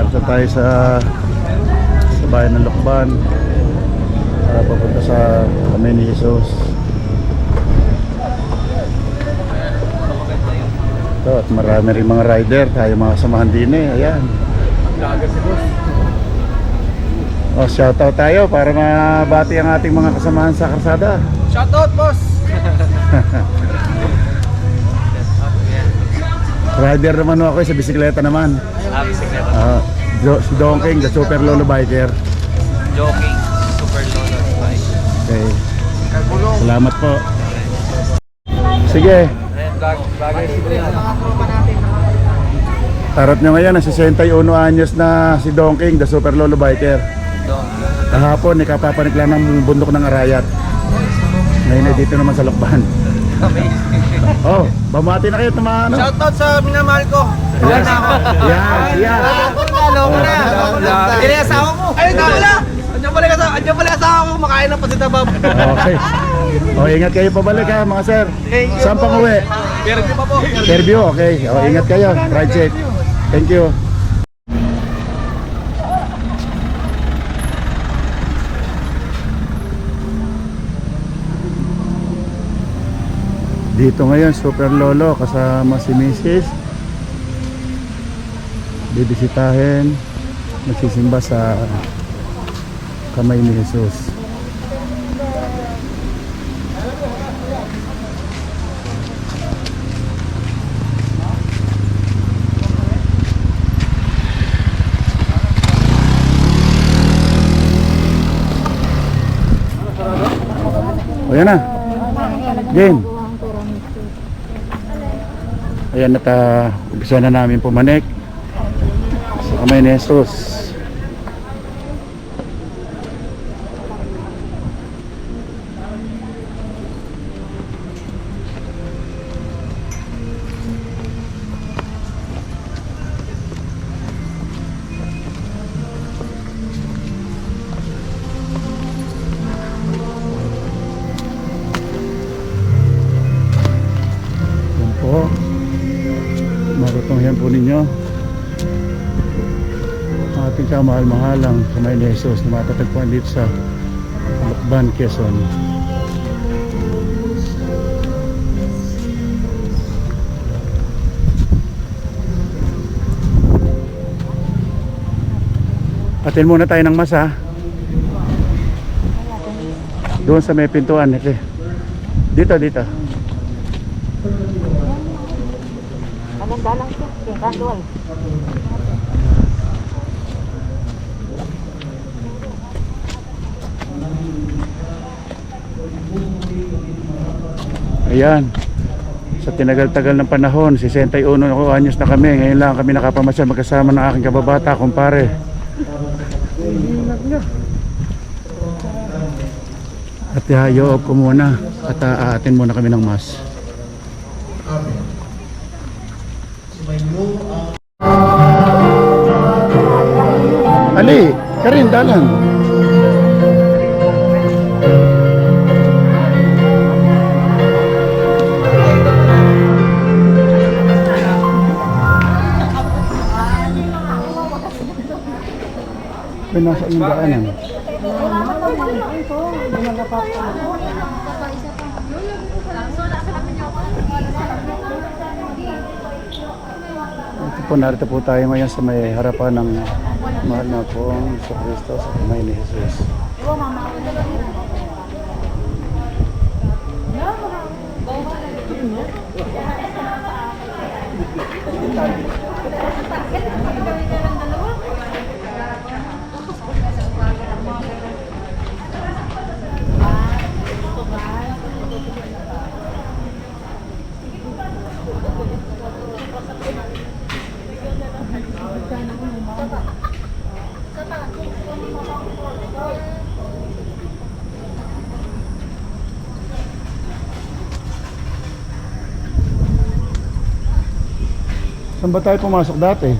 Punta tayo sa bayan ng Lokban para papunta sa Kamay ni Jesus. Ito, at marami rin mga rider, tayo mga kasamahan din eh. Ayan. Oh, shoutout tayo para mabati ang ating mga kasamahan sa karsada. Shoutout, boss! Rider naman ako sa bisikleta naman. Bisikleta. Si Dongking, the super lolo biker. Joking, super lolo bike. Okay. Salamat po. Sige. Bagay siguro. Tarot nyo ngayon, nasa 61 anyos na si Dongking, the super lolo biker. Kahapon, ikapapanik lang ng bundok ng Arayat. Ngayon ay dito naman sa Lokban. Oh, bamati na kayo tumahan. Shoutout sa minamahal ko. Yes. Yan. Hello mo na. Hindi na asawa mo. Ayun na pala. Andiyan pala asawa mo. Makain ng pasitabab. Okay. Oh, ingat kayo pabalik ha mga sir. Saan pang uwi? Fairview pa po. Fairview, okay. Oh, ingat kayo. Ride safe. Thank you. Dito ngayon, super lolo kasama si Mrs. Bibisitahin, magsisimba sa Kamay ni Jesus. O yan na. Game. Ayan at umpisa na namin pumanik sa Kamay ni Jesus. Yan po. Marutong yan po ninyo ang ating kamahal-mahalang Kamay ni Jesus na matatagpuan dito sa Lokban, Quezon. Atin muna tayo ng mas ha. Doon sa may pintuan ito. Dito. Anong dalang siya? Kanduay. Ayan. Sa tinagal-tagal ng panahon, 61 anyos na kami. Ngayon lang kami nakapamasyal magkasama ng aking kababata, kumpare. At i-off ko muna at aatin muna kami ng mas. Ali, Karin, dalan. Nasa yung daanan. Ito po, narito po tayo ngayon sa may harapan ng mahal na pong Iso Cristo sa Kamay ni Jesus. Saan ba tayo pumasok dati?